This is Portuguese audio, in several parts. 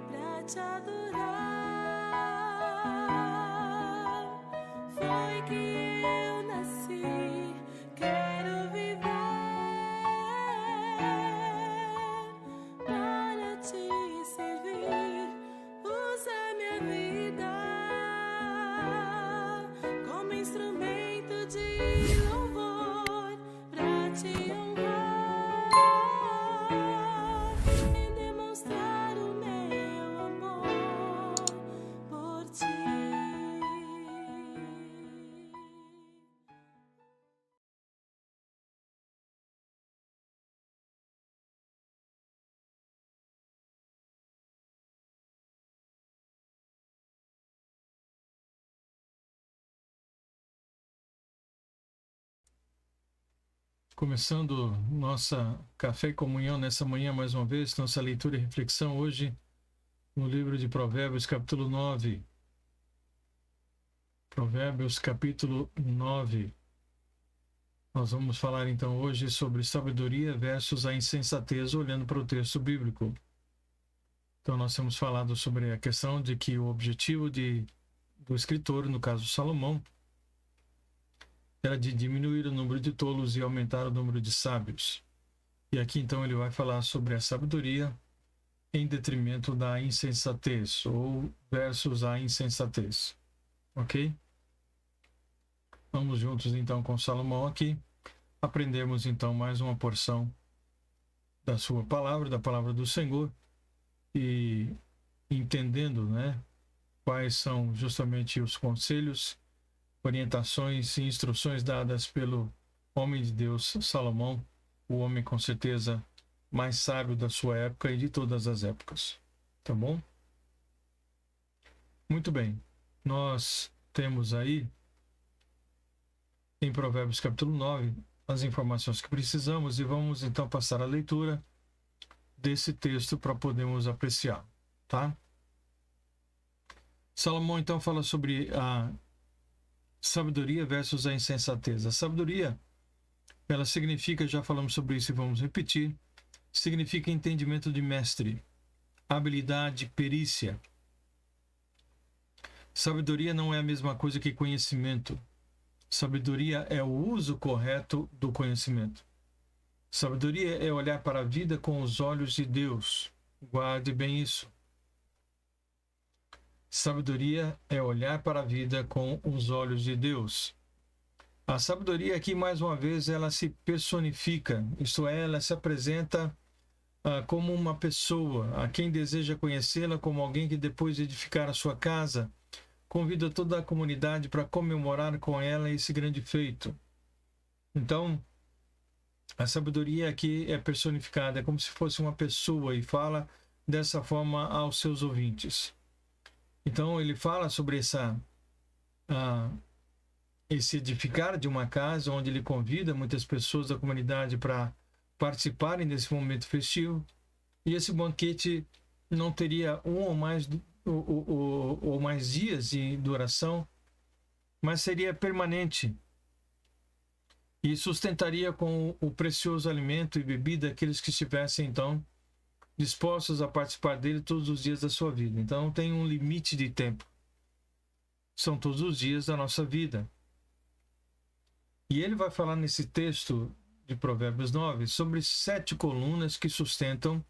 Pra te adorar foi que eu nasci. Quero viver para te servir. Usa minha vida como instrumento de louvor pra te honrar e demonstrar o meu amor por ti. Começando nossa Café e Comunhão nessa manhã mais uma vez, nossa leitura e reflexão hoje no livro de Provérbios, capítulo 9. Provérbios, capítulo 9. Nós vamos falar então hoje sobre sabedoria versus a insensatez, olhando para o texto bíblico. Então nós temos falado sobre a questão de que o objetivo do escritor, no caso Salomão, era de diminuir o número de tolos e aumentar o número de sábios. E aqui então ele vai falar sobre a sabedoria em detrimento da insensatez, ou versus a insensatez. Ok? Vamos juntos então com Salomão aqui. Aprendemos então mais uma porção da sua palavra, da palavra do Senhor, e entendendo, né, quais são justamente os conselhos, orientações e instruções dadas pelo homem de Deus, Salomão, o homem com certeza mais sábio da sua época e de todas as épocas. Tá bom? Muito bem. Nós temos aí, em Provérbios capítulo 9, as informações que precisamos e vamos então passar a leitura desse texto para podermos apreciar, tá? Salomão então fala sobre a sabedoria versus a insensatez. A sabedoria, ela significa, já falamos sobre isso e vamos repetir, significa entendimento de mestre, habilidade, perícia. Sabedoria não é a mesma coisa que conhecimento. Sabedoria é o uso correto do conhecimento. Sabedoria é olhar para a vida com os olhos de Deus. Guarde bem isso. Sabedoria é olhar para a vida com os olhos de Deus. A sabedoria aqui, mais uma vez, ela se personifica, isto é, ela se apresenta como uma pessoa, a quem deseja conhecê-la como alguém que depois de edificar a sua casa, convida toda a comunidade para comemorar com ela esse grande feito. Então, a sabedoria aqui é personificada, é como se fosse uma pessoa e fala dessa forma aos seus ouvintes. Então ele fala sobre esse edificar de uma casa, onde ele convida muitas pessoas da comunidade para participarem desse momento festivo. E esse banquete não teria um ou mais dias de duração, mas seria permanente e sustentaria com o precioso alimento e bebida aqueles que estivessem então dispostos a participar dele todos os dias da sua vida. Então não tem um limite de tempo. São todos os dias da nossa vida. E ele vai falar nesse texto de Provérbios 9 sobre 7 colunas que sustentam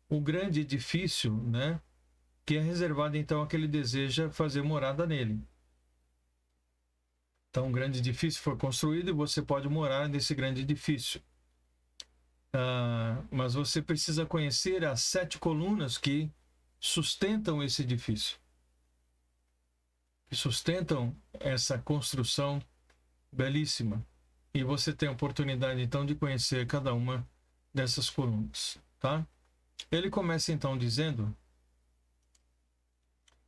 o grande edifício, né, que é reservado então a quem ele deseja fazer morada nele. Então um grande edifício foi construído e você pode morar nesse grande edifício. Mas você precisa conhecer as 7 colunas que sustentam esse edifício, que sustentam essa construção belíssima. E você tem a oportunidade então de conhecer cada uma dessas colunas, tá? Ele começa então dizendo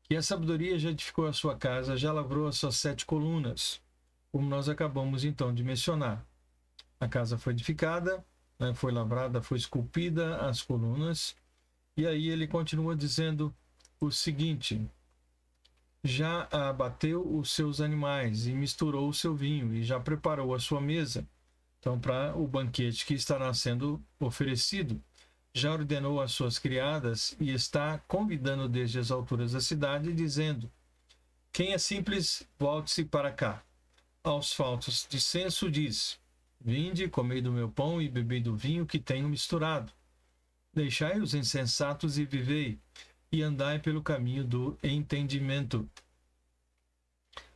que a sabedoria já edificou a sua casa, já lavrou as suas 7 colunas, como nós acabamos então de mencionar. A casa foi edificada, foi lavrada, foi esculpida as colunas, e aí ele continua dizendo: o seguinte: já abateu os seus animais e misturou o seu vinho e já preparou a sua mesa. Então, para o banquete que estará sendo oferecido, já ordenou às suas criadas e está convidando desde as alturas da cidade, dizendo: quem é simples, volte-se para cá. Aos faltos de senso diz: vinde, comei do meu pão e bebei do vinho que tenho misturado. Deixai os insensatos e vivei, e andai pelo caminho do entendimento.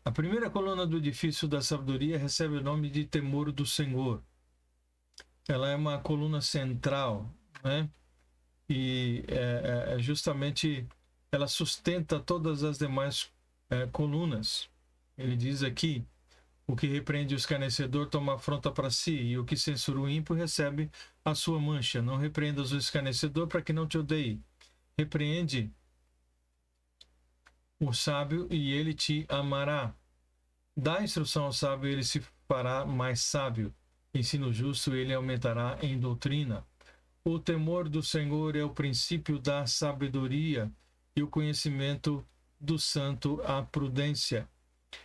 A primeira coluna do edifício da sabedoria recebe o nome de temor do Senhor. Ela é uma coluna central, né? E justamente ela sustenta todas as demais colunas. Ele diz aqui: o que repreende o escarnecedor toma afronta para si, e o que censura o ímpio recebe a sua mancha. Não repreendas o escarnecedor para que não te odeie. Repreende o sábio e ele te amará. Dá instrução ao sábio e ele se fará mais sábio. Ensino justo ele aumentará em doutrina. O temor do Senhor é o princípio da sabedoria e o conhecimento do santo a prudência.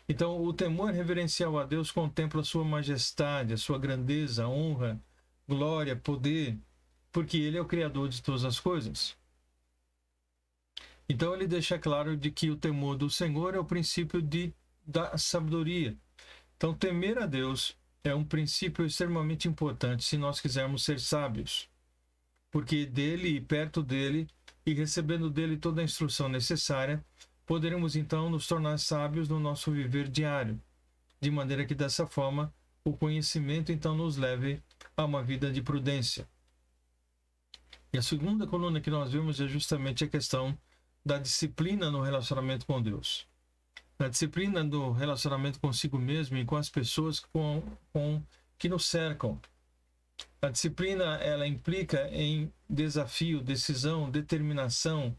Então, o temor reverencial a Deus contempla a sua majestade, a sua grandeza, honra, glória, poder, porque ele é o criador de todas as coisas. Então, ele deixa claro de que o temor do Senhor é o princípio da sabedoria. Então, temer a Deus é um princípio extremamente importante se nós quisermos ser sábios, porque dele e perto dele, e recebendo dele toda a instrução necessária, poderemos então nos tornar sábios no nosso viver diário, de maneira que dessa forma o conhecimento então nos leve a uma vida de prudência. E a segunda coluna que nós vemos é justamente a questão da disciplina no relacionamento com Deus. A disciplina do relacionamento consigo mesmo e com as pessoas que nos cercam. A disciplina, ela implica em desafio, decisão, determinação,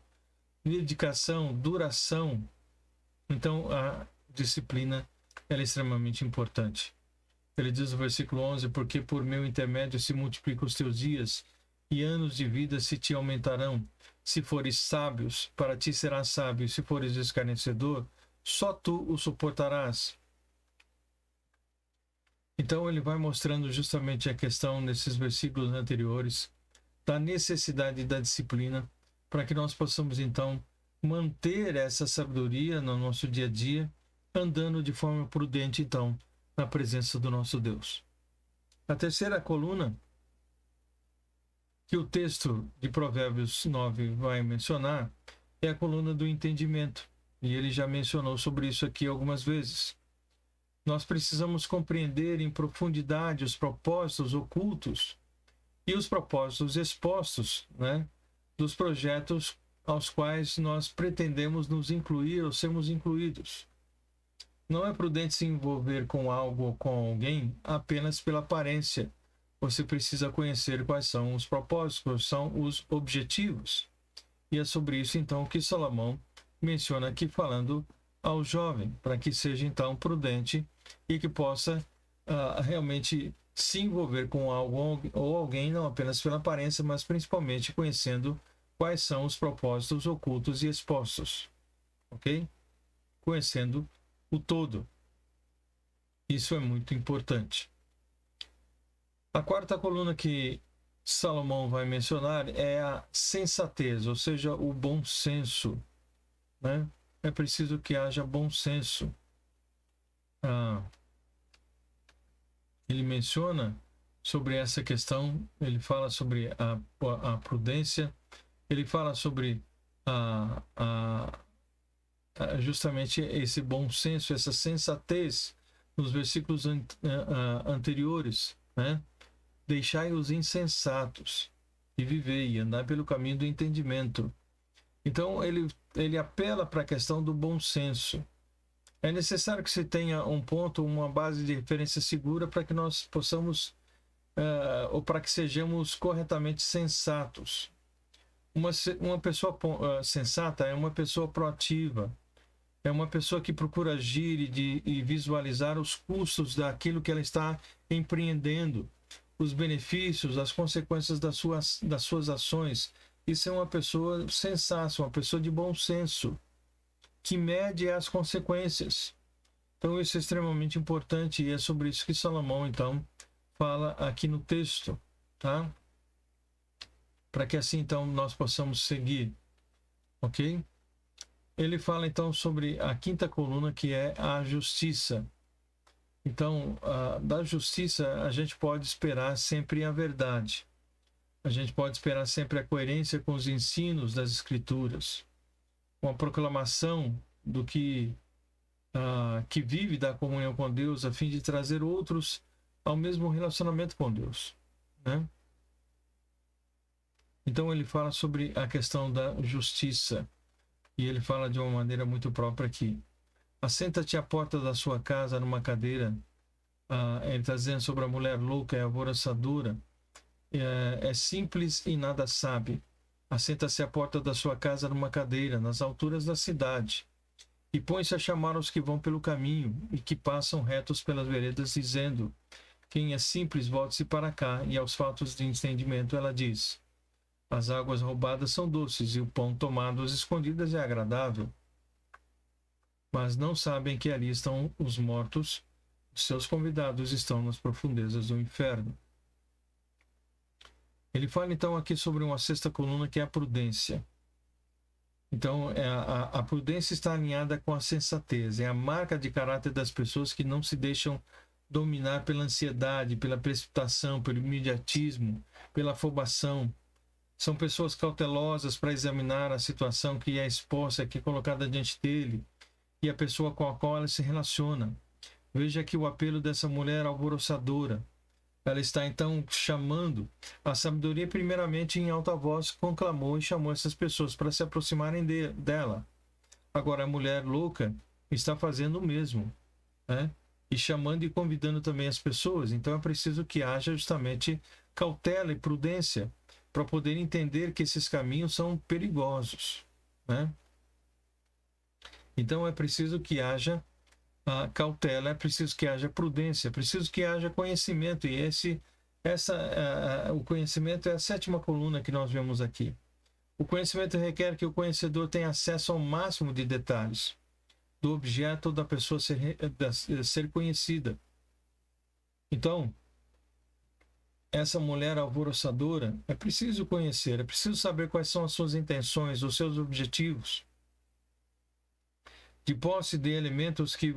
dedicação, duração. Então, a disciplina ela é extremamente importante. Ele diz no versículo 11: porque por meu intermédio se multiplicam os teus dias, e anos de vida se te aumentarão. Se fores sábios, para ti serás sábio, se fores escarnecedor, só tu o suportarás. Então ele vai mostrando justamente a questão nesses versículos anteriores da necessidade da disciplina, para que nós possamos então manter essa sabedoria no nosso dia a dia, andando de forma prudente então na presença do nosso Deus. A terceira coluna que o texto de Provérbios 9 vai mencionar é a coluna do entendimento, e ele já mencionou sobre isso aqui algumas vezes. Nós precisamos compreender em profundidade os propósitos ocultos e os propósitos expostos, né, dos projetos aos quais nós pretendemos nos incluir ou sermos incluídos. Não é prudente se envolver com algo ou com alguém apenas pela aparência. Você precisa conhecer quais são os propósitos, quais são os objetivos. E é sobre isso, então, que Salomão menciona aqui, falando ao jovem, para que seja, então, prudente e que possa realmente se envolver com algo ou alguém, não apenas pela aparência, mas principalmente conhecendo quais são os propósitos ocultos e expostos. Ok? Conhecendo o todo. Isso é muito importante. A quarta coluna que Salomão vai mencionar é a sensatez, ou seja, o bom senso, né? É preciso que haja bom senso. Ele menciona sobre essa questão, ele fala sobre a prudência, ele fala sobre justamente esse bom senso, essa sensatez nos versículos anteriores, né? Deixai os insensatos e vivei, e andai pelo caminho do entendimento. Então, ele apela para a questão do bom senso. É necessário que se tenha um ponto, uma base de referência segura para que nós possamos, ou para que sejamos corretamente sensatos. Uma pessoa sensata é uma pessoa proativa, é uma pessoa que procura agir e visualizar os custos daquilo que ela está empreendendo, os benefícios, as consequências das suas ações, Isso é uma pessoa sensata, uma pessoa de bom senso, que mede as consequências. Então isso é extremamente importante e é sobre isso que Salomão, então, fala aqui no texto, tá? Para que assim, então, nós possamos seguir, ok? Ele fala, então, sobre a quinta coluna, que é a justiça. Então, da justiça, a gente pode esperar sempre a verdade. A gente pode esperar sempre a coerência com os ensinos das Escrituras. Uma proclamação do que vive da comunhão com Deus, a fim de trazer outros ao mesmo relacionamento com Deus, né? Então ele fala sobre a questão da justiça, e ele fala de uma maneira muito própria aqui. Assenta-te à porta da sua casa numa cadeira. Ele está dizendo sobre a mulher louca, é alvoroçadora, é simples e nada sabe. Assenta-se à porta da sua casa numa cadeira, nas alturas da cidade, e põe-se a chamar os que vão pelo caminho e que passam retos pelas veredas, dizendo: quem é simples, volte-se para cá. E aos fatos de entendimento ela diz: as águas roubadas são doces, e o pão tomado às escondidas é agradável. Mas não sabem que ali estão os mortos, seus convidados estão nas profundezas do inferno. Ele fala então aqui sobre uma sexta coluna, que é a prudência. Então, a prudência está alinhada com a sensatez. É a marca de caráter das pessoas que não se deixam dominar pela ansiedade, pela precipitação, pelo imediatismo, pela afobação. São pessoas cautelosas para examinar a situação que é exposta, que é colocada diante dele, e a pessoa com a qual ela se relaciona. Veja aqui o apelo dessa mulher alvoroçadora. Ela está então chamando a sabedoria, primeiramente em alta voz, conclamou e chamou essas pessoas para se aproximarem dela. Agora a mulher louca está fazendo o mesmo, né? E chamando e convidando também as pessoas. Então é preciso que haja justamente cautela e prudência para poder entender que esses caminhos são perigosos, né? Então é preciso que haja a cautela, é preciso que haja prudência, é preciso que haja conhecimento, e o conhecimento é a sétima coluna que nós vemos aqui. O conhecimento requer que o conhecedor tenha acesso ao máximo de detalhes do objeto da pessoa ser conhecida. Então, essa mulher alvoroçadora, é preciso conhecer, é preciso saber quais são as suas intenções, os seus objetivos. De posse de elementos que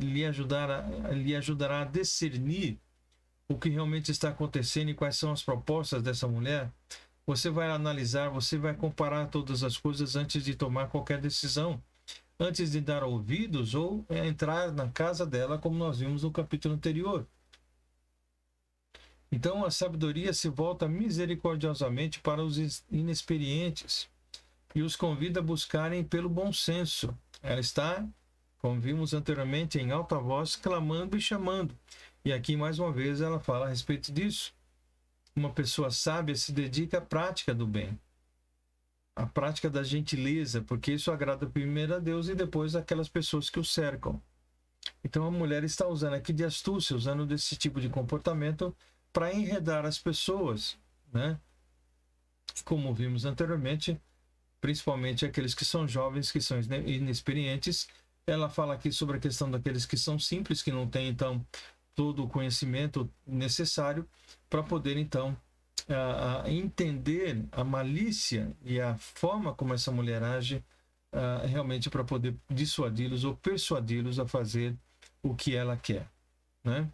lhe ajudará a discernir o que realmente está acontecendo e quais são as propostas dessa mulher, você vai analisar, você vai comparar todas as coisas antes de tomar qualquer decisão, antes de dar ouvidos ou entrar na casa dela, como nós vimos no capítulo anterior. Então a sabedoria se volta misericordiosamente para os inexperientes e os convida a buscarem pelo bom senso. Ela está, como vimos anteriormente, em alta voz, clamando e chamando. E aqui, mais uma vez, ela fala a respeito disso. Uma pessoa sábia se dedica à prática do bem, à prática da gentileza, porque isso agrada primeiro a Deus e depois aquelas pessoas que o cercam. Então a mulher está usando aqui de astúcia, usando desse tipo de comportamento para enredar as pessoas, né? Como vimos anteriormente, principalmente aqueles que são jovens, que são inexperientes. Ela fala aqui sobre a questão daqueles que são simples, que não têm, então, todo o conhecimento necessário para poder, então, entender a malícia e a forma como essa mulher age, realmente para poder dissuadi-los ou persuadi-los a fazer o que ela quer, né?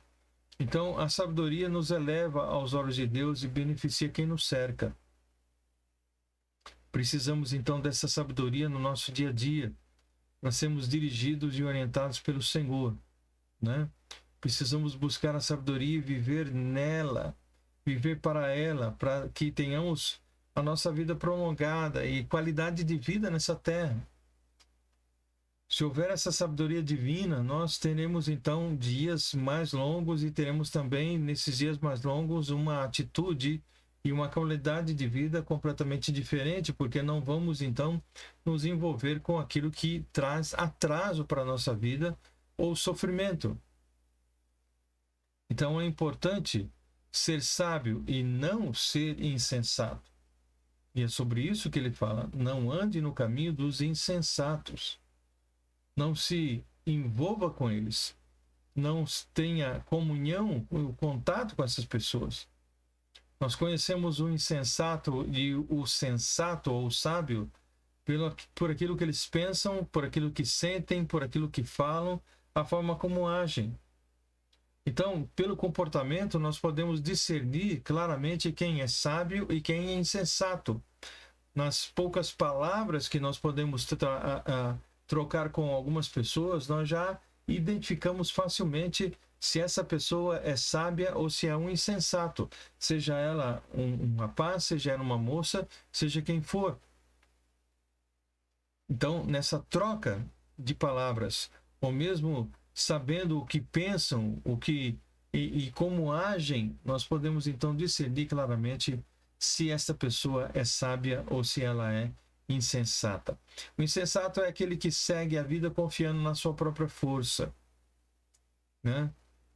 Então, a sabedoria nos eleva aos olhos de Deus e beneficia quem nos cerca. Precisamos então dessa sabedoria no nosso dia a dia, para sermos dirigidos e orientados pelo Senhor, né? Precisamos buscar a sabedoria e viver nela, viver para ela, para que tenhamos a nossa vida prolongada e qualidade de vida nessa terra. Se houver essa sabedoria divina, nós teremos então dias mais longos e teremos também nesses dias mais longos uma atitude e uma qualidade de vida completamente diferente, porque não vamos então nos envolver com aquilo que traz atraso para a nossa vida ou sofrimento. Então é importante ser sábio e não ser insensato. E é sobre isso que ele fala: não ande no caminho dos insensatos. Não se envolva com eles. Não tenha comunhão, contato com essas pessoas. Nós conhecemos o insensato e o sensato ou o sábio por aquilo que eles pensam, por aquilo que sentem, por aquilo que falam, a forma como agem. Então, pelo comportamento, nós podemos discernir claramente quem é sábio e quem é insensato. Nas poucas palavras que nós podemos trocar com algumas pessoas, nós já identificamos facilmente se essa pessoa é sábia ou se é um insensato. Seja ela um rapaz, seja ela uma moça, seja quem for. Então, nessa troca de palavras, ou mesmo sabendo o que pensam, e como agem, nós podemos então discernir claramente se essa pessoa é sábia ou se ela é insensata. O insensato é aquele que segue a vida confiando na sua própria força, né?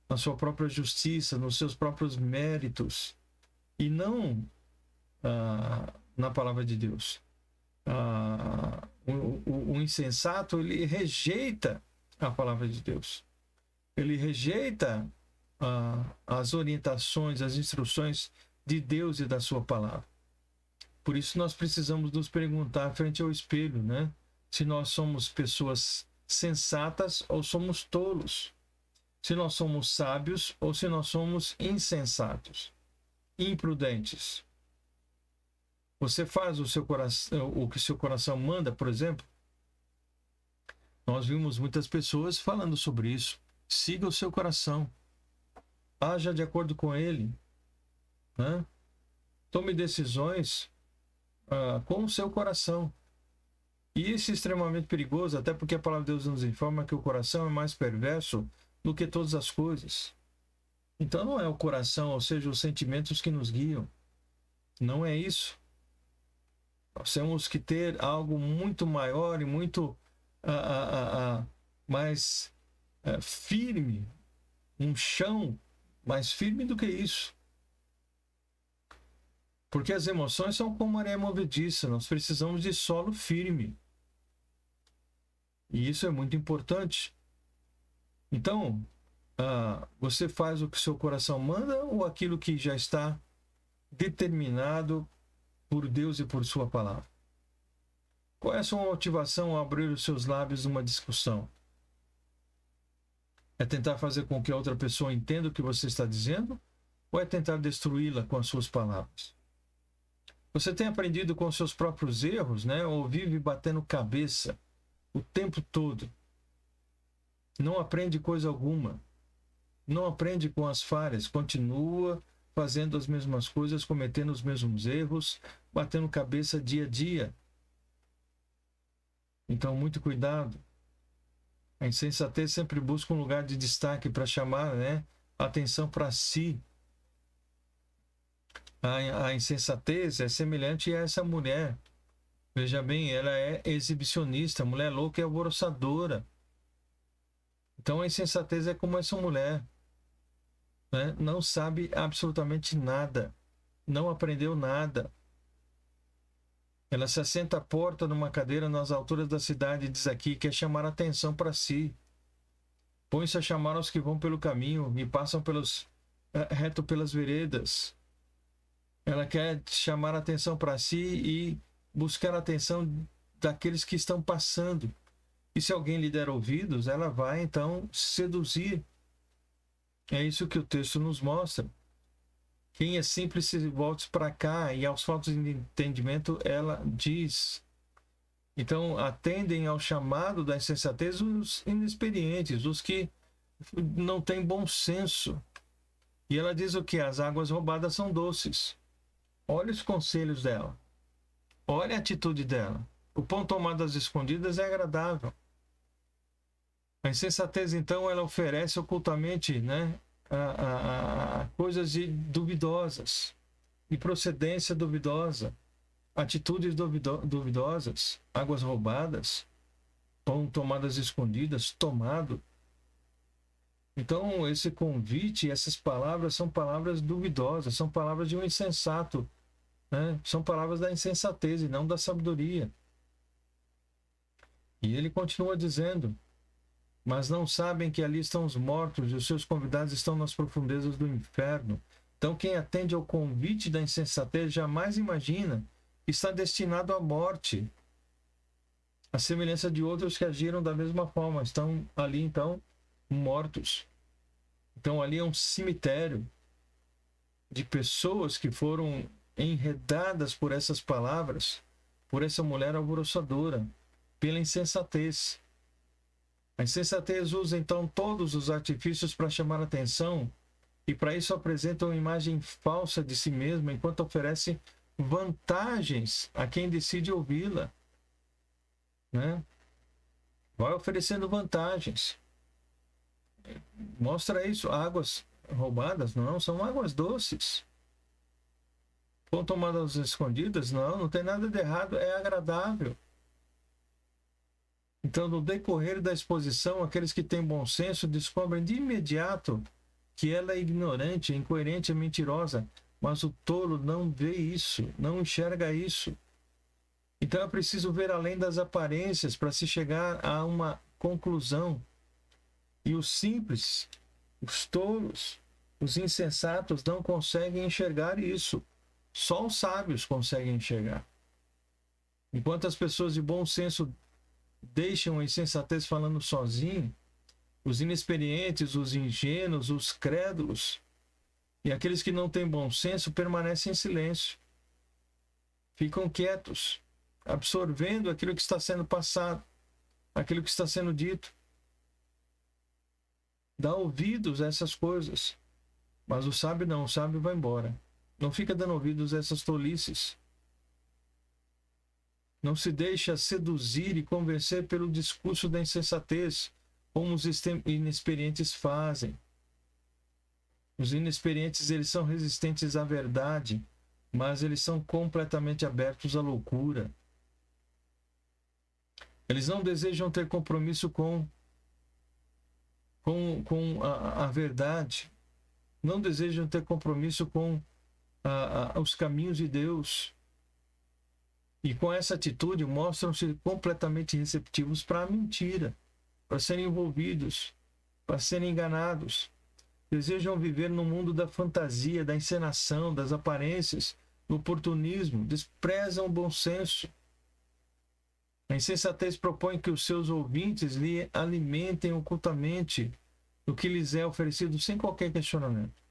Na sua própria justiça, nos seus próprios méritos, e não na palavra de Deus. O insensato, ele rejeita a palavra de Deus. Ele rejeita as orientações, as instruções de Deus e da sua palavra. Por isso nós precisamos nos perguntar frente ao espelho, né? Se nós somos pessoas sensatas ou somos tolos. Se nós somos sábios ou se nós somos insensatos, imprudentes. Você faz o que seu coração manda, por exemplo? Nós vimos muitas pessoas falando sobre isso. Siga o seu coração. Haja de acordo com ele, né? Tome decisões com o seu coração. E isso é extremamente perigoso, até porque a palavra de Deus nos informa que o coração é mais perverso do que todas as coisas. Então não é o coração, ou seja, os sentimentos que nos guiam. Não é isso. Nós temos que ter algo muito maior e muito mais firme, um chão mais firme do que isso. Porque as emoções são como areia movediça, nós precisamos de solo firme. E isso é muito importante. Então, você faz o que seu coração manda ou aquilo que já está determinado por Deus e por sua palavra? Qual é a sua motivação ao abrir os seus lábios numa discussão? É tentar fazer com que a outra pessoa entenda o que você está dizendo? Ou é tentar destruí-la com as suas palavras? Você tem aprendido com os seus próprios erros, né? Ou vive batendo cabeça o tempo todo? Não aprende coisa alguma. Não aprende com as falhas. Continua fazendo as mesmas coisas, cometendo os mesmos erros, batendo cabeça dia a dia. Então, muito cuidado. A insensatez sempre busca um lugar de destaque para chamar, né, atenção para si. A insensatez é semelhante a essa mulher. Veja bem, ela é exibicionista, mulher louca e alvoroçadora. Então a insensatez é como essa mulher, né? Não sabe absolutamente nada, não aprendeu nada. Ela se assenta à porta numa cadeira nas alturas da cidade e diz aqui que quer chamar a atenção para si. Põe-se a chamar aos que vão pelo caminho e passam reto pelas veredas. Ela quer chamar a atenção para si e buscar a atenção daqueles que estão passando. E se alguém lhe der ouvidos, ela vai então seduzir. É isso que o texto nos mostra. Quem é simples se volte para cá, e aos faltos de entendimento ela diz. Então atendem ao chamado da insensatez os inexperientes, os que não têm bom senso. E ela diz o que? As águas roubadas são doces. Olha os conselhos dela. Olha a atitude dela. O pão tomado às escondidas é agradável. A insensatez, então, ela oferece ocultamente, né, coisas duvidosas, de procedência duvidosa, atitudes duvidosas, águas roubadas, pão tomado às escondidas, tomado. Então, esse convite, essas palavras são palavras duvidosas, são palavras de um insensato. né? São palavras da insensatez e não da sabedoria. E ele continua dizendo: mas não sabem que ali estão os mortos e os seus convidados estão nas profundezas do inferno. Então, quem atende ao convite da insensatez jamais imagina que está destinado à morte, à semelhança de outros que agiram da mesma forma. Estão ali, então, mortos. Então, ali é um cemitério de pessoas que foram enredadas por essas palavras, por essa mulher alvoroçadora, pela insensatez. A insensatez usa então todos os artifícios para chamar a atenção e para isso apresenta uma imagem falsa de si mesma enquanto oferece vantagens a quem decide ouvi-la, né? Vai oferecendo vantagens. Mostra isso. Águas roubadas não são águas doces. Foram tomadas escondidas? Não tem nada de errado, é agradável. Então, no decorrer da exposição, aqueles que têm bom senso descobrem de imediato que ela é ignorante, incoerente e mentirosa, mas o tolo não vê isso, não enxerga isso. Então é preciso ver além das aparências para se chegar a uma conclusão. E os simples, os tolos, os insensatos não conseguem enxergar isso. Só os sábios conseguem enxergar. Enquanto as pessoas de bom senso deixam a insensatez falando sozinho, os inexperientes, os ingênuos, os crédulos e aqueles que não têm bom senso permanecem em silêncio. Ficam quietos, absorvendo aquilo que está sendo passado, aquilo que está sendo dito. Dá ouvidos a essas coisas. Mas o sábio não, o sábio vai embora. Não fica dando ouvidos a essas tolices. Não se deixa seduzir e convencer pelo discurso da insensatez, como os inexperientes fazem. Os inexperientes, eles são resistentes à verdade, mas eles são completamente abertos à loucura. Eles não desejam ter compromisso com a verdade, não desejam ter compromisso com os caminhos de Deus. E com essa atitude mostram-se completamente receptivos para a mentira, para serem envolvidos, para serem enganados. Desejam viver no mundo da fantasia, da encenação, das aparências, do oportunismo, desprezam o bom senso. A insensatez propõe que os seus ouvintes lhe alimentem ocultamente o que lhes é oferecido sem qualquer questionamento.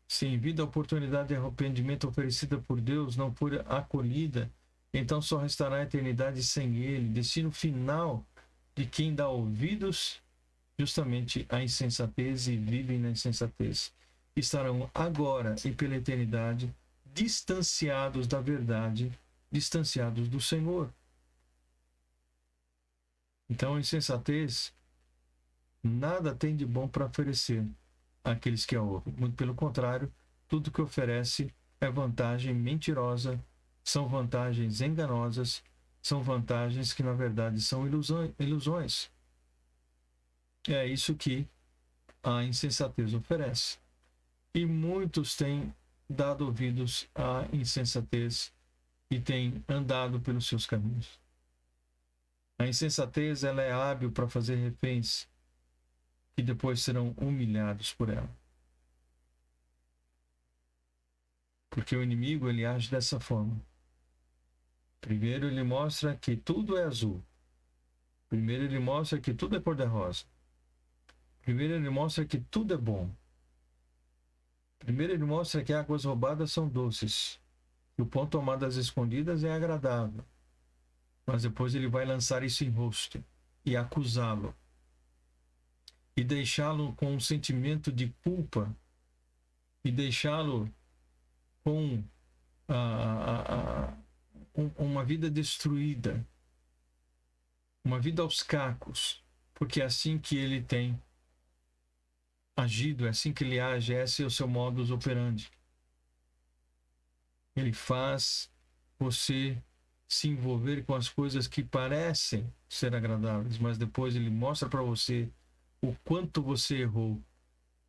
Se em vida a oportunidade de arrependimento oferecida por Deus não for acolhida, então só restará a eternidade sem Ele, destino final de quem dá ouvidos justamente à insensatez e vivem na insensatez. Estarão agora e pela eternidade distanciados da verdade, distanciados do Senhor. Então a insensatez nada tem de bom para oferecer àqueles que a ouvem. Muito pelo contrário, tudo que oferece é vantagem mentirosa, são vantagens enganosas, são vantagens que na verdade são ilusões. É isso que a insensatez oferece. E muitos têm dado ouvidos à insensatez e têm andado pelos seus caminhos. A insensatez, ela é hábil para fazer reféns que depois serão humilhados por ela. Porque o inimigo, ele age dessa forma. Primeiro ele mostra que tudo é azul. Primeiro ele mostra que tudo é cor-de-rosa. Primeiro ele mostra que tudo é bom. Primeiro ele mostra que águas roubadas são doces. Que o pão tomado às escondidas é agradável. Mas depois ele vai lançar isso em rosto e acusá-lo. E deixá-lo com um sentimento de culpa. E deixá-lo com uma vida destruída. Uma vida aos cacos. Porque é assim que ele tem agido, é assim que ele age, esse é o seu modus operandi. Ele faz você se envolver com as coisas que parecem ser agradáveis, mas depois ele mostra para você o quanto você errou,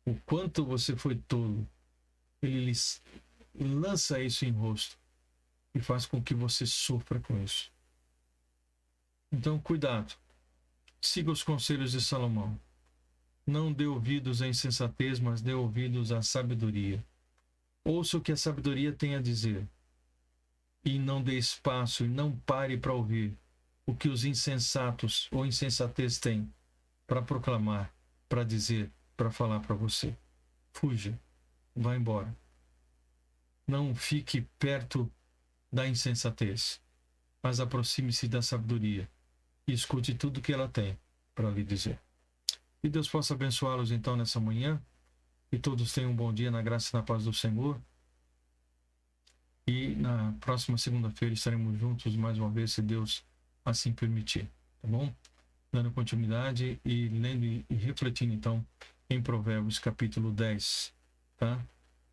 o quanto você foi tolo, ele lhes lança isso em rosto e faz com que você sofra com isso. Então, cuidado. Siga os conselhos de Salomão. Não dê ouvidos à insensatez, mas dê ouvidos à sabedoria. Ouça o que a sabedoria tem a dizer. E não dê espaço e não pare para ouvir o que os insensatos ou insensatez têm para proclamar, para dizer, para falar para você. Fuja. Vá embora. Não fique perto da insensatez, mas aproxime-se da sabedoria e escute tudo que ela tem para lhe dizer. Que Deus possa abençoá-los então nessa manhã, e todos tenham um bom dia na graça e na paz do Senhor. E na próxima segunda-feira estaremos juntos mais uma vez, se Deus assim permitir, tá bom? Dando continuidade e lendo e refletindo então em Provérbios capítulo 10, tá?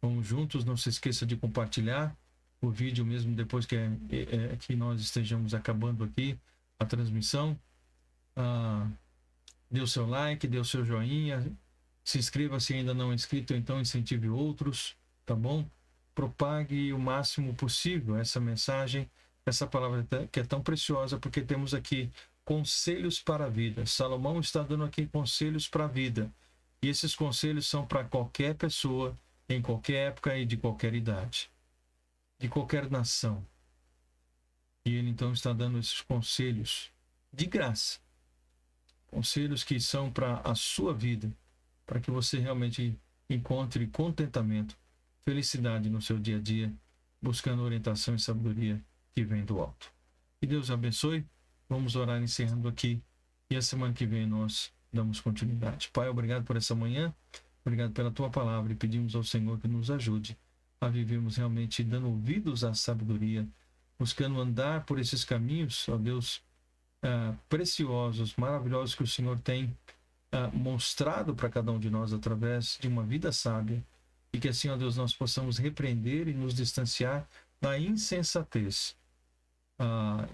Vamos juntos, não se esqueça de compartilhar o vídeo mesmo depois que nós estejamos acabando aqui a transmissão. Dê o seu like, dê o seu joinha, se inscreva se ainda não é inscrito, então incentive outros, tá bom? Propague o máximo possível essa mensagem, essa palavra que é tão preciosa, porque temos aqui conselhos para a vida. Salomão está dando aqui conselhos para a vida, e esses conselhos são para qualquer pessoa, em qualquer época e de qualquer idade, de qualquer nação. E ele então está dando esses conselhos de graça, conselhos que são para a sua vida, para que você realmente encontre contentamento, felicidade no seu dia a dia, buscando orientação e sabedoria que vem do alto. Que Deus abençoe. Vamos orar encerrando aqui, e a semana que vem nós damos continuidade. Pai, obrigado por essa manhã, obrigado pela tua palavra, e pedimos ao Senhor que nos ajude a vivermos realmente dando ouvidos à sabedoria, buscando andar por esses caminhos, ó Deus, preciosos, maravilhosos que o Senhor tem mostrado para cada um de nós através de uma vida sábia, e que assim, ó Deus, nós possamos repreender e nos distanciar da insensatez,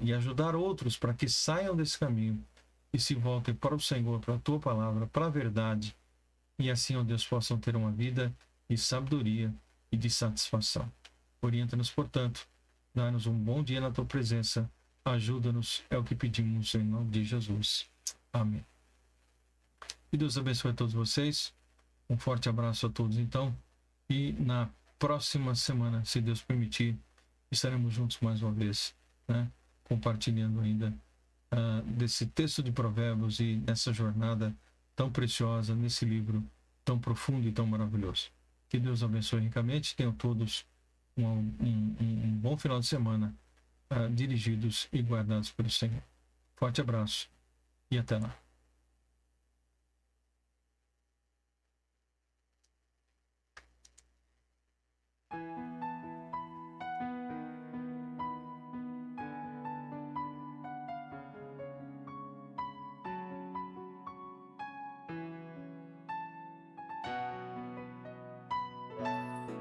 e ajudar outros para que saiam desse caminho e se voltem para o Senhor, para a tua palavra, para a verdade, e assim, ó Deus, possam ter uma vida de sabedoria e de satisfação. Orienta-nos, portanto, dá-nos um bom dia na tua presença, ajuda-nos, é o que pedimos em nome de Jesus. Amém. Que Deus abençoe a todos vocês, um forte abraço a todos então, e na próxima semana, se Deus permitir, estaremos juntos mais uma vez, né? Compartilhando ainda desse texto de Provérbios e nessa jornada tão preciosa, nesse livro tão profundo e tão maravilhoso. Que Deus abençoe ricamente, tenham todos um bom final de semana, dirigidos e guardados pelo Senhor. Forte abraço e até lá.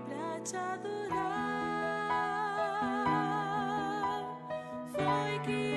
Pra te adorar, foi que